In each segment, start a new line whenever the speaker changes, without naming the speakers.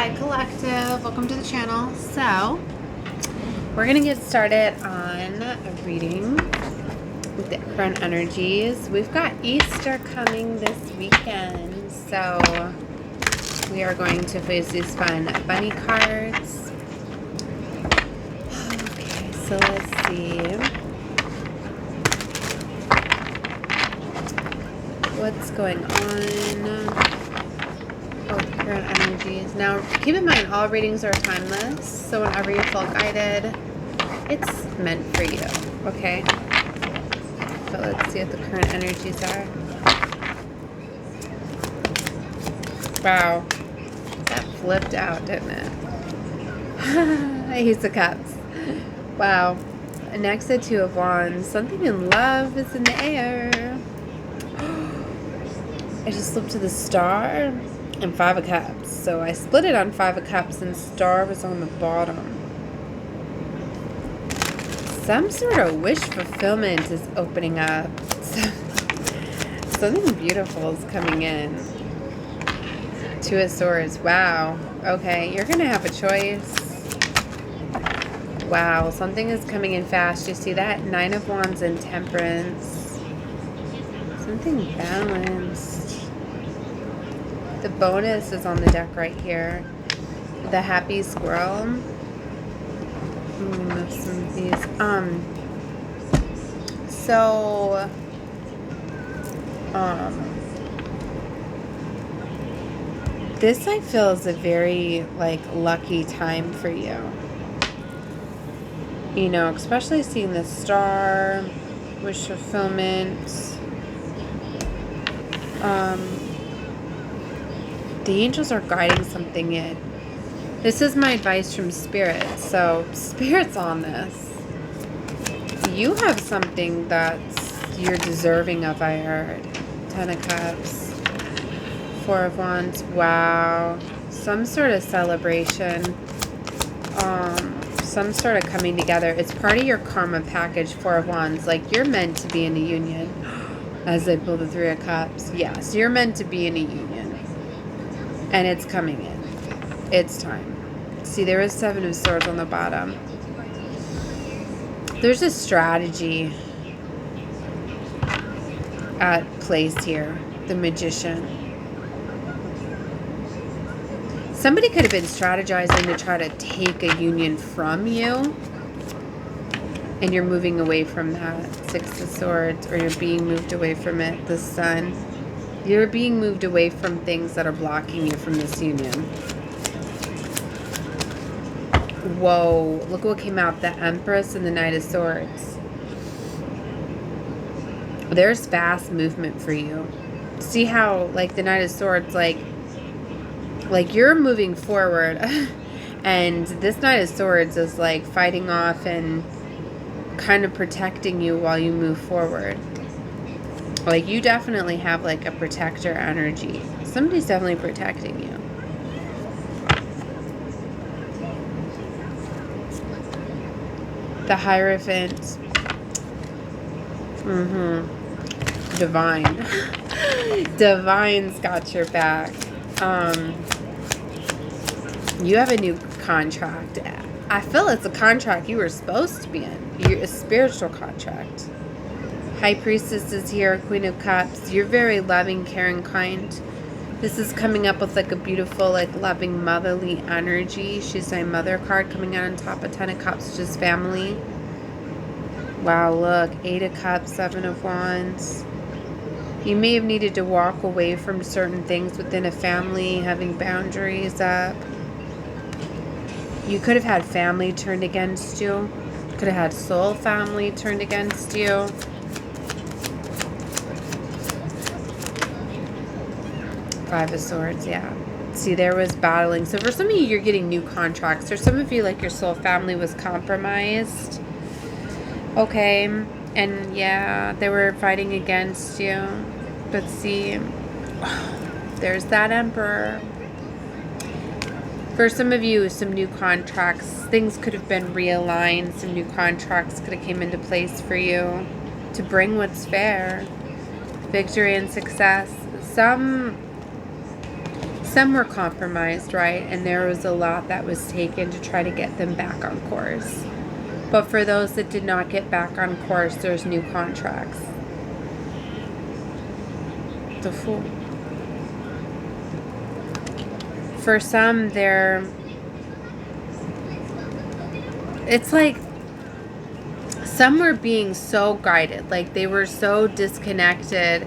Hi Collective, welcome to the channel. So we're gonna get started on a reading with the current energies. We've got Easter coming this weekend, so we are going to face these fun bunny cards. Okay, so let's see what's going on. Current energies. Now, keep in mind, all readings are timeless, so whenever you feel guided, it's meant for you, okay? But let's see what the current energies are. Wow. That flipped out, didn't it? Ace of Cups. Wow. Next, the Two of Wands. Something in love is in the air. I just slipped to the Star and Five of Cups. So I split it on Five of Cups and Star was on the bottom. Some sort of wish fulfillment is opening up. Something beautiful is coming in. Two of Swords. Wow. Okay, you're going to have a choice. Wow, something is coming in fast. You see that? Nine of Wands and Temperance. Something balanced. The bonus is on the deck right here. The Happy Squirrel. Some of these. This I feel is a very lucky time for you. You know, especially seeing the Star, wish fulfillment. The angels are guiding something in. This is my advice from Spirit. So, Spirit's on this. You have something that's you're deserving of, I heard. Ten of Cups. Four of Wands. Wow. Some sort of celebration. Some sort of coming together. It's part of your karma package, Four of Wands. Like, you're meant to be in a union. As I pull the Three of Cups. Yes, you're meant to be in a union. And it's coming in. It's time. See, there is Seven of Swords on the bottom. There's a strategy at place here. The Magician. Somebody could have been strategizing to try to take a union from you. And you're moving away from that. Six of Swords. Or you're being moved away from it. The Sun. You're being moved away from things that are blocking you from this union. Whoa. Look what came out. The Empress and the Knight of Swords. There's fast movement for you. See how, the Knight of Swords, like you're moving forward. And this Knight of Swords is, fighting off and kind of protecting you while you move forward. You definitely have, a protector energy. Somebody's definitely protecting you. The Hierophant. Divine. Divine's got your back. You have a new contract. I feel it's a contract you were supposed to be in. A spiritual contract. High Priestess is here, Queen of Cups. You're very loving, caring, kind. This is coming up with a beautiful, loving, motherly energy. She's my mother card coming out on top of Ten of Cups, which is family. Wow, look. Eight of Cups, Seven of Wands. You may have needed to walk away from certain things within a family, having boundaries up. You could have had family turned against you. Could have had soul family turned against you. Five of Swords, yeah. See, there was battling. So for some of you, you're getting new contracts. For some of you, your soul family was compromised. Okay. And yeah, they were fighting against you. But see, there's that Emperor. For some of you, some new contracts. Things could have been realigned. Some new contracts could have came into place for you to bring what's fair. Victory and success. some were compromised, right? And there was a lot that was taken to try to get them back on course. But for those that did not get back on course, there's new contracts. The Fool. For some, it's like some were being so guided, like they were so disconnected.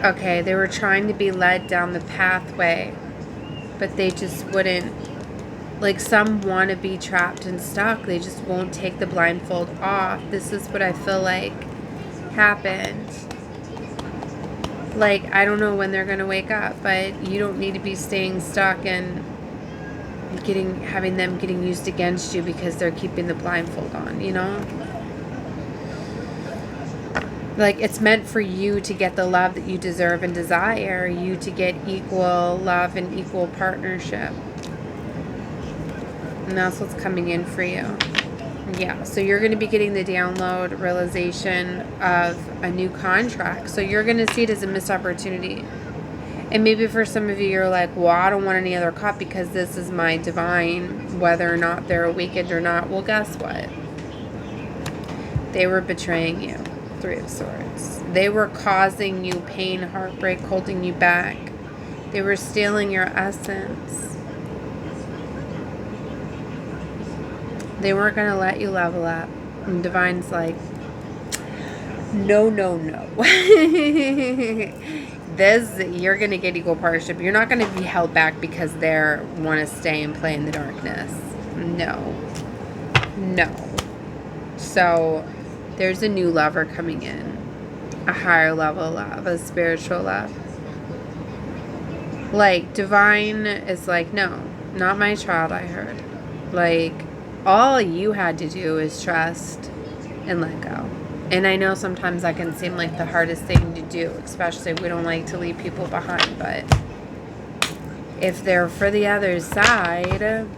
Okay, they were trying to be led down the pathway, but they just wouldn't. Like some want to be trapped and stuck. They just won't take the blindfold off. This is what I feel like happened. Like, I don't know when they're going to wake up, but you don't need to be staying stuck and having them getting used against you because they're keeping the blindfold on, you know? Like, it's meant for you to get the love that you deserve and desire, you to get equal love and equal partnership. And that's what's coming in for you. Yeah, so you're going to be getting the download realization of a new contract. So you're going to see it as a missed opportunity. And maybe for some of you, you're like, well, I don't want any other cup because this is my divine, whether or not they're awakened or not. Well, guess what? They were betraying you. Three of Swords. They were causing you pain, heartbreak, holding you back. They were stealing your essence. They weren't going to let you level up. And Divine's like, no, no, no. You're going to get equal partnership. You're not going to be held back because they want to stay and play in the darkness. No. No. So, there's a new lover coming in. A higher level love. A spiritual love. Like, Divine is like, no, not my child, I heard. Like, all you had to do is trust and let go. And I know sometimes that can seem like the hardest thing to do, especially if we don't like to leave people behind. But if they're for the other side,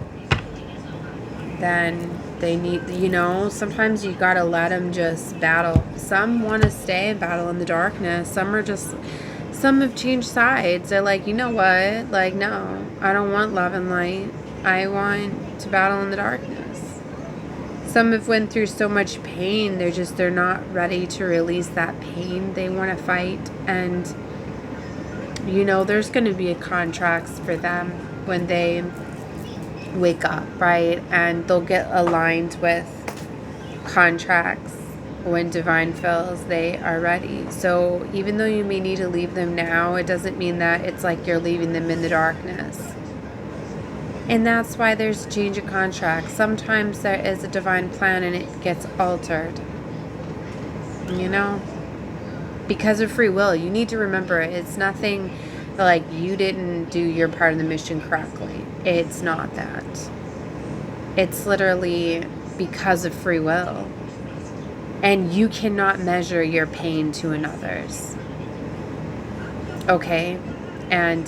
then they need, you know, sometimes you gotta let them just battle. Some want to stay and battle in the darkness. Some have changed sides. They're like, you know what? Like, no, I don't want love and light. I want to battle in the darkness. Some have went through so much pain, they're not ready to release that pain. They want to fight, and you know, there's going to be contracts for them when they wake up, right? And they'll get aligned with contracts when Divine feels they are ready. So even though you may need to leave them now, it doesn't mean that it's like you're leaving them in the darkness. And that's why there's change of contract. Sometimes there is a divine plan and it gets altered. You know? Because of free will. You need to remember, it's nothing like you didn't do your part of the mission correctly. It's not that. It's literally because of free will. And you cannot measure your pain to another's. Okay? And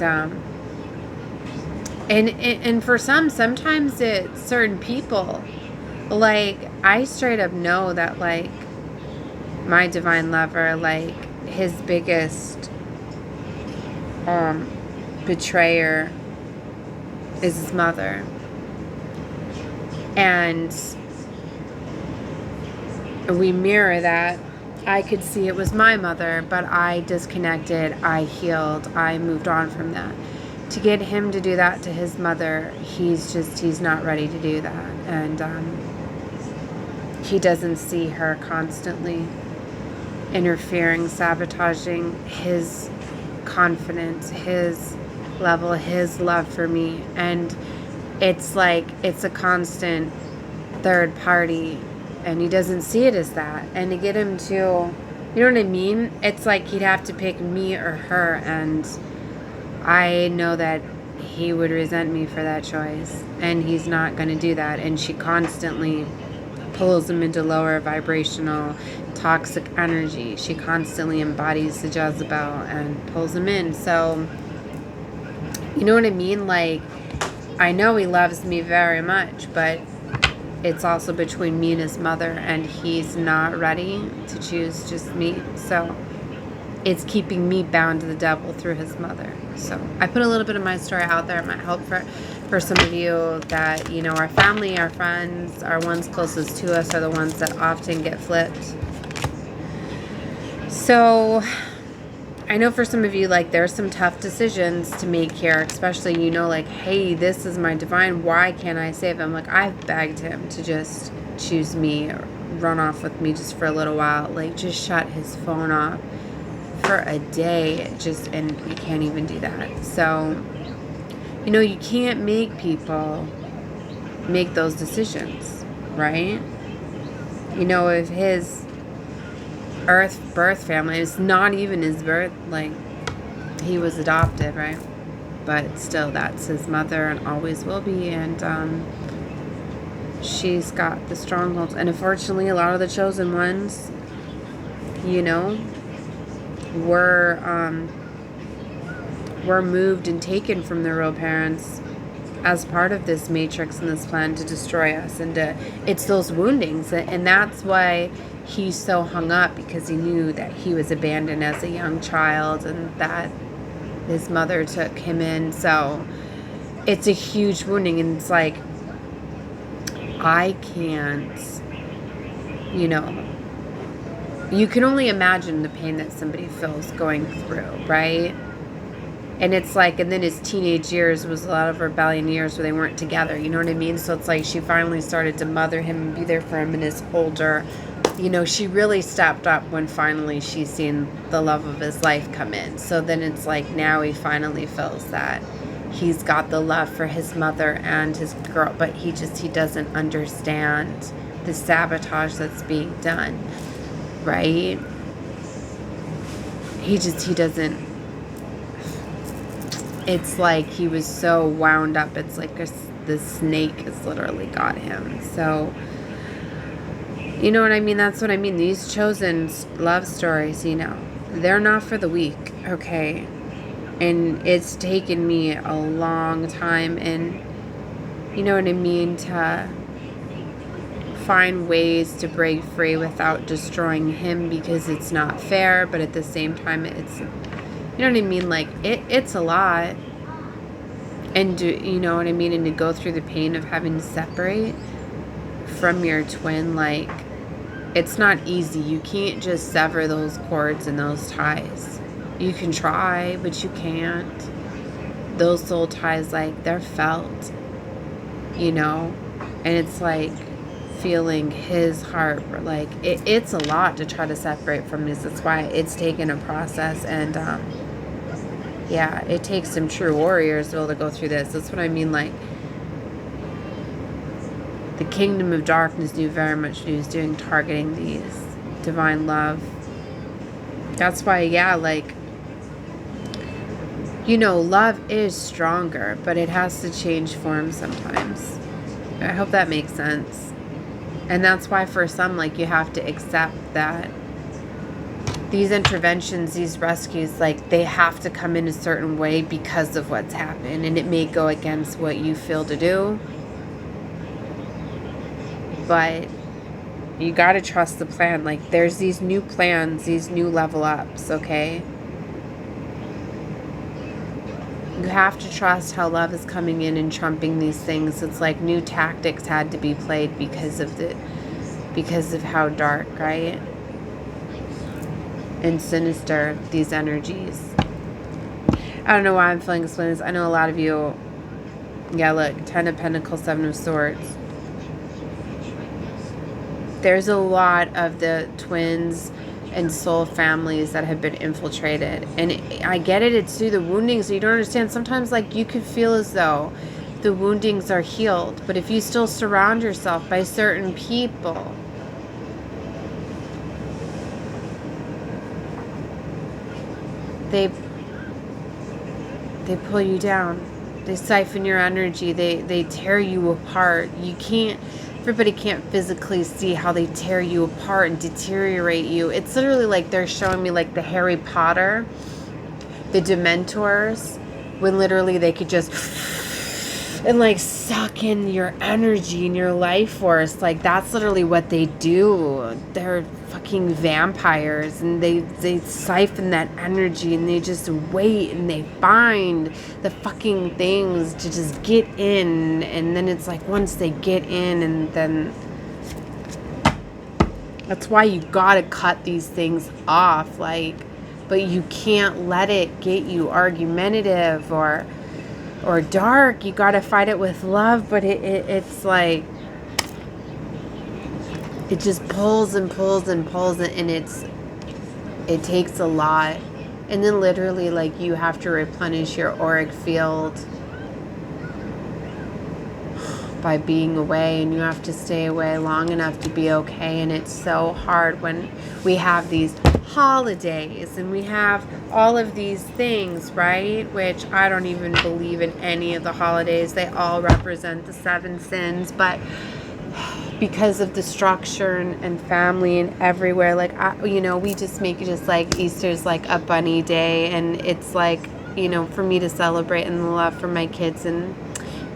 for sometimes it's certain people. Like, I straight up know that, like, my divine lover, like, his biggest betrayer is his mother. And we mirror that. I could see it was my mother, but I disconnected, I healed, I moved on from that. To get him to do that to his mother, he's not ready to do that. And he doesn't see her constantly interfering, sabotaging his confidence, his level, his love for me. And it's like, it's a constant third party, and he doesn't see it as that. And to get him to, you know what I mean? It's like he'd have to pick me or her, and I know that he would resent me for that choice, and he's not going to do that. And she constantly pulls him into lower vibrational toxic energy. She constantly embodies the Jezebel and pulls him in. So, you know what I mean? Like, I know he loves me very much, but it's also between me and his mother, and he's not ready to choose just me. So it's keeping me bound to the devil through his mother. So I put a little bit of my story out there. It might help for some of you that, you know, our family, our friends, our ones closest to us are the ones that often get flipped. So I know for some of you, like, there's some tough decisions to make here, especially, you know, like, hey, this is my divine. Why can't I save him? Like, I've begged him to just choose me, or run off with me just for a little while. Like, just shut his phone off for a day. And you can't even do that. So, you know, you can't make people make those decisions, right? You know, if his birth family, it's not even his birth, like, he was adopted, right? But still, that's his mother and always will be. And she's got the strongholds. And unfortunately, a lot of the chosen ones, you know, were moved and taken from their real parents as part of this matrix and this plan to destroy us. And it's those woundings. And that's why he's so hung up, because he knew that he was abandoned as a young child and that his mother took him in. So it's a huge wounding. And it's like, I can't, you know, you can only imagine the pain that somebody feels going through, right? And it's like, and then his teenage years was a lot of rebellion years where they weren't together, you know what I mean? So it's like she finally started to mother him and be there for him in his older, you know, she really stepped up when finally she's seen the love of his life come in. So then it's like, now he finally feels that he's got the love for his mother and his girl, but he doesn't understand the sabotage that's being done, right? He doesn't. It's like he was so wound up. It's like the snake has literally got him. So, you know what I mean? That's what I mean. These chosen love stories, you know, they're not for the weak, okay? And it's taken me a long time, and you know what I mean, to find ways to break free without destroying him, because it's not fair, but at the same time, it's, you know what I mean? Like, it's a lot. And you know what I mean? And to go through the pain of having to separate from your twin, like, it's not easy. You can't just sever those cords and those ties. You can try, but you can't. Those soul ties, like, they're felt, you know? And it's like feeling his heart, like, it's a lot to try to separate from this. That's why it's taken a process. And, yeah, it takes some true warriors to be able to go through this. That's what I mean. Like, the kingdom of darkness knew very much what he was doing, targeting these divine love. That's why, yeah, like, you know, love is stronger, but it has to change form sometimes. I hope that makes sense. And that's why for some, like, you have to accept that these interventions, these rescues, like, they have to come in a certain way because of what's happened. And it may go against what you feel to do, but you got to trust the plan. Like, there's these new plans, these new level ups, okay? You have to trust how love is coming in and trumping these things. It's like new tactics had to be played because of how dark, right? And sinister these energies. I don't know why I'm feeling explaining this. I know a lot of you, yeah, look, 10 of Pentacles, 7 of Swords. There's a lot of the twins and soul families that have been infiltrated. And I get it, it's through the wounding, so you don't understand. Sometimes, like, you could feel as though the woundings are healed, but if you still surround yourself by certain people, they pull you down. They siphon your energy. They tear you apart. Everybody can't physically see how they tear you apart and deteriorate you. It's literally like they're showing me, like, the Harry Potter, the Dementors, when literally they could just and like suck in your energy and your life force. Like that's literally what they do. They're fucking vampires, and they siphon that energy, and they just wait, and they find the fucking things to just get in. And then it's like once they get in, and then that's why you gotta cut these things off. Like, but you can't let it get you argumentative or dark. You gotta fight it with love. But it's like it just pulls and pulls and pulls, and it takes a lot. And then literally, like, you have to replenish your auric field by being away, and you have to stay away long enough to be okay. And it's so hard when we have these holidays and we have all of these things, right? Which I don't even believe in any of the holidays. They all represent the 7 sins, but because of the structure and family and everywhere, like, we just make it just like Easter's like a bunny day, and it's like, for me to celebrate and the love for my kids, and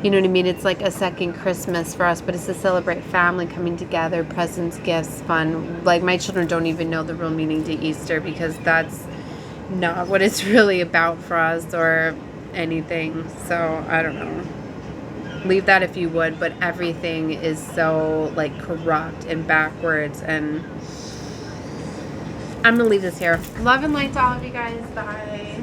you know what I mean? It's like a second Christmas for us, but it's to celebrate family coming together, presents, gifts, fun. Like, my children don't even know the real meaning to Easter, because that's not what it's really about for us or anything. So, I don't know. Leave that if you would, but everything is so, like, corrupt and backwards, and I'm going to leave this here. Love and light to all of you guys. Bye.